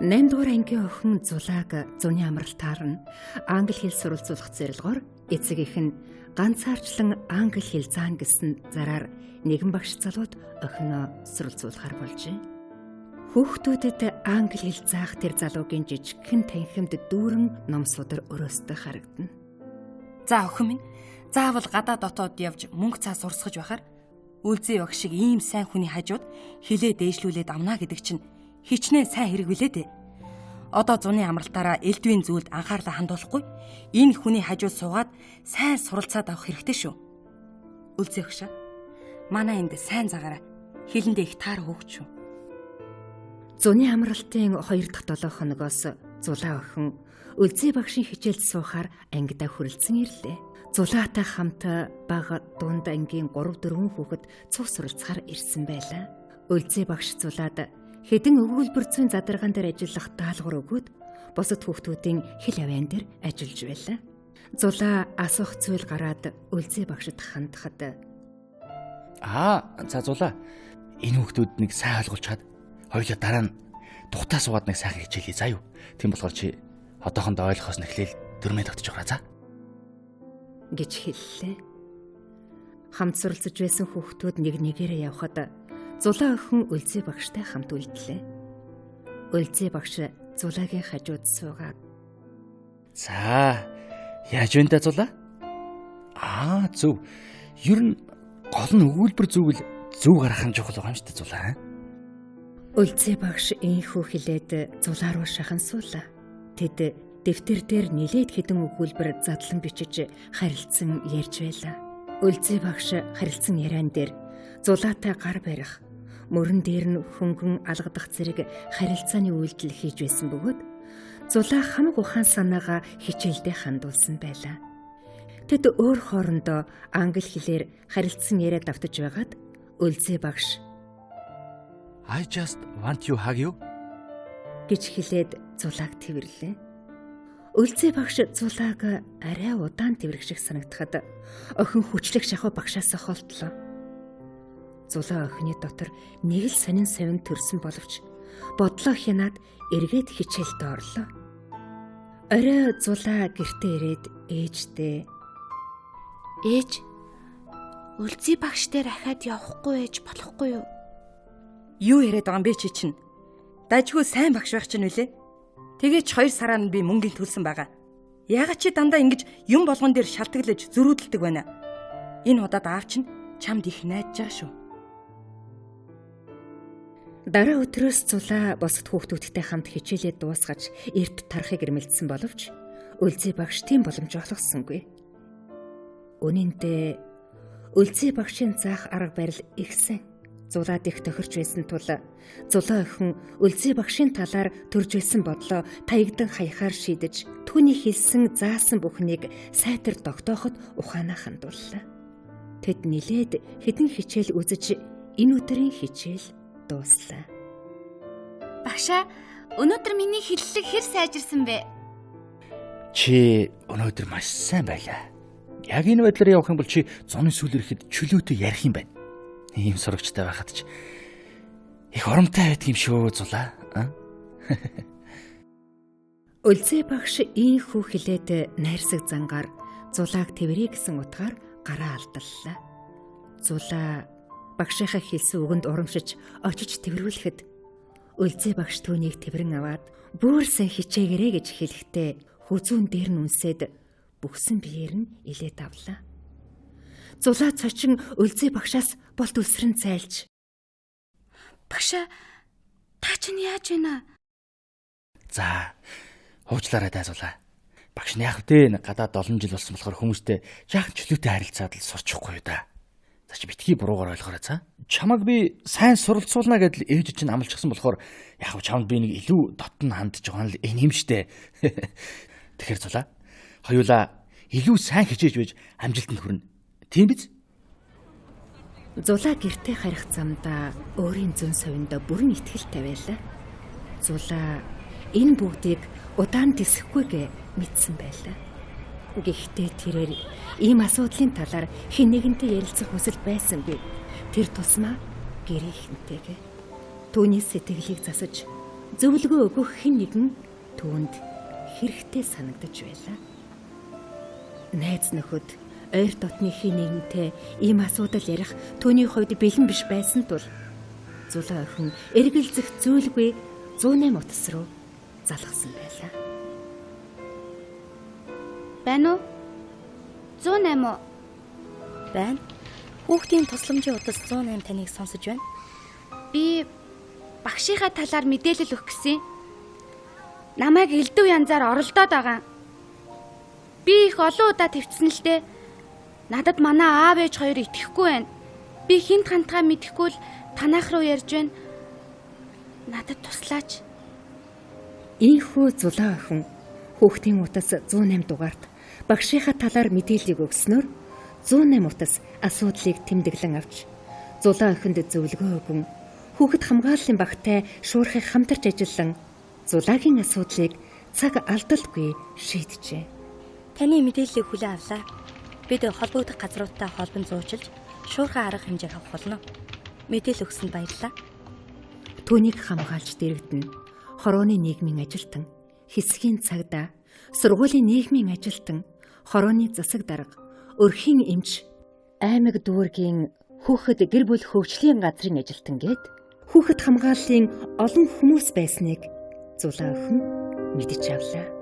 8 дугаар ангийн охин Зулааг зуны амралтаар нь англи хэл суралцуулах зорилгоор эцэг их нь ганцаарчлан англи хэл заан гэсэн зараар нэгэн багш залууд охиноо суралцуулахар болжээ. Хүүхдүүдэд англи хэл заах тэр залуугийн жижигхэн танхимд дүүрэн ном судар өрөөстэй харагдана. За охин минь, заавал гадаа дотоод явж мөнгө цаа сурсгаж байхаар үлзий баг шиг ийм сайн хүний хажууд хилээ дээшлүүлээд амнаа гэдэг чинь хичнээн сайн хэрэг билээ дээ. Одоо зуны амралтаараа элдвийн зүйлд анхаарлаа хандуулахгүй энэ хүний хажууд суугаад сайн суралцаад авах хэрэгтэй шүү. Үлзий багшаа, манай энд сайн загаараа хилэндээ их таар хөөгч шүү. Зуны амралтын 2 дахь 7 хоногоос Зулаа охин Үлзий багшийн хичээлд суухаар ангидаа хүрэлцэн ирлээ. Зулаатай хамт бага дунд ангийн 3-4 хүүхэд цуг суралцахаар ирсэн байлаа. Үлзий багш Зулаад хэдэн өгүүлбэр зүйн задаргаан дээр ажиллах даалгавар өгөөд бусад хүүхдүүдийн хэл авяан дээр ажиллаж байлаа. Зулаа асуух зүйл гараад Үлзий багшид хандхад за Зулаа, энэ хүүхдүүд нэг сайн ойлгуулж чад. Хоёулаа дараа нь тухтаа суугаад нэг сайхан хичээлээ заа юу. Тийм болохоор чи одоохондоо ойлгохоос нэхлээл дөрмөө тогтож байгаа за гэж хэллээ. Хамт суралцж байсан хүүхдүүд нэг нэгээрээ явхад Зулаа охин Үлзий багштай хамт үлдлээ. Үлзий багш Зулаагийн хажууд суугаад за яаж вэ та Зулаа? Зөв. Ер нь гол нь өгүүлбэр зүгэл зөв гарах нь чухал байгаа юм шүү дээ Зулаа. Үлзий багш ийхүү хэлээд Зулаа руу шахан суулаа. Тэд дэвтэр дээр нилээд хэдэн өгүүлбэр задлан бичиж харилцан ярьж байлаа. Үлзий багш харилцан яриан дээр Зулаатай гар барих, мөрөн дээр нь хөнгөн алгадах зэрэг харилцааны үйлдэл хийж байсан бөгөөд Зулаа хамаг ухаан санаагаа хичээлдээ хандуулсан байлаа. Тэд өөр хоорондоо англи хэлээр харилцан яриад давтаж байгаад Үлзий багш I just want you hug you гэж хэлээд Зулааг тэвэрлээ. Үлзий багш Зулааг арай удаан тэврэх шиг санагдахад охин хүчлэг шахуу багшаас холдлоо. Зулаа охины дотор нэг л сонин төрсөн боловч бодлоо хянаад эргээд хичээлд орлоо. Орой Зулаа гэртээ ирээд ээжтэй "Ээж, Үлзий багш дээр ахаад явахгүй ээж болохгүй юу?" Юу яриад байгаа юм бэ чи чинь? Дажгүй сайн багш байх чинь үлээ. Тэгээд 2 сараа нь би мөнгөний төлсөн байгаа. Яагаад чи дандаа ингэж юм болгон дээр шалтгаглаж зөрүүдэлдэг байна? Энэ удаад аав чинь чамд их найдаж байгаа шүү. Дараа өдрөөс Зулаа босод хүүхдүүдтэй хамт хичээлээ дуусгаж эрт тарахыг эрмэлзсэн боловч Үлзий багш тийм боломж олгосонгүй. Үнэн дээр Үлзий багшийн заах арга барил ихсэн. Зулаад их тохирч байсан тул Зулаа охин Үлзий багшийн талаар төрж байсан бодлоо таягдан хаяхаар шийдэж түүний хэлсэн заасан бүхнийг сайтар тогтооход ухаанаа хандууллаа. Тэд нилээд хэдэн хичээл үзэж энэ өдрийн хичээл дууслаа. "Багшаа, өнөөдөр миний хэллэг хэр сайжирсан бэ?" Чи өнөөдөр маш сайн байлаа. Яг энэ байдлаар явах юм бол чи зуны сүүл ирэхэд чөлөөтэй ярих юм байна. Ийм сурагчтай байхад ч их оромтой байдаг юм шүү Зулаа. Үлзий багш ийхүү хэлээд найрсаг зангаар Зулааг тэврээ гэсэн утгаар гараа алдаллаа. Зулаа багшийнхаа хэлсэн үгэнд урамшиж очиж тэврүүлэхэд Үлзий багш түүнийг тэврэн аваад бүр сайн хичээгээрэй гэж хэлэхдээ хүзүүн дээр нь үнсээд бүхсэн биеэр нь илээд авлаа. Зулаа цочин Үлзий багшаас болт үсрэн цайлж "Багшаа, та чинь яаж байна?" За, хуучлаарай даа Зулаа. Багш нь яах вэ? Гадаад 7 жил болсон болохоор хүмүүстэй жаахан чөлөөтэй харилцаад л сурчихгүй юу да. За чи битгий буруугаар ойлгоорой за. Чамаг би сайн суралцуулна гэдэл ээж чинь амлчихсан болохоор яг нь чамд би нэг илүү дотн хандж байгаа нь л энэ юм штэ. Тэгэхээр Зулаа, хоёулаа илүү сайн хичээж байж амжилтанд хүрнэ. Тийм биз? Зулаа гэртээ харих замдаа өөрийн зүүн совиндоо бүрэн итгэлтэй байлаа. Зулаа энэ бүгдийг удаан тэсэхгүйгээ мэдсэн байлаа. Гэхдээ тэрээр ийм асуудлын талаар хэн нэгэнтэй ярилцах хүсэл байсангүй. Тэр тусмаа гэрийнхэнтэйгээ түүний сэтгэлийг засаж зөвлөгөө өгөх хэн нэгэн түүнд хэрэгтэй санагдаж байлаа. Найз нөхөд ойр дотны хэн нэгэнтэй ийм асуудал ярих түүний хувьд бэлэн биш байсан тул Зулаа охин эргэлзэх зүйлгүй 108 утас руу залгасан байлаа. Байна уу? 108 уу? Байна. Хүүхдийн тусламжийн утас 108 таныг сонсож байна. Би багшийнхаа талаар мэдээлэл өгөх гэсэн. Намайг элдв янзаар оролдоод байгаа. Би их олон удаа твцсэн л дээ. Надад манай аав ээж хоёр итгэхгүй байна. Би хинт хантгаа мэдэхгүй л танах руу ярьж байна. Надад туслаач. Ийхүү Зулаа охин хүүхдийн утас 108 дугаарт багшийнхаа талаар мэдээллийг өгснөөр 108 утас асуудлыг тэмдэглэн авч Зулаа охинд зөвлөгөө өгөн хүүхэд хамгааллын багтай шуурхыг хамтарч ажиллан Зулаагийн асуудлыг цаг алдалгүй шийджээ. Таны мэдээллийг хүлээн авлаа. Бид холбогдох газруудтай холбон зуучилж шуурхай арга хэмжээ авах болно. Мэдээлэл өгсөнд баярлалаа. Түүнийг хамгаалж дэрэгдэн хорооны нийгмийн ажилтан, хэсгийн цагдаа, сургуулийн нийгмийн ажилтан, хорооны засаг дарга, өрхийн эмч, аймаг дүүргийн хүүхэд гэр бүл хөгжлийн газрын ажилтан гээд хүүхэд хамгааллын олон хүмүүс байсныг Зулаа охин мэдэж авлаа.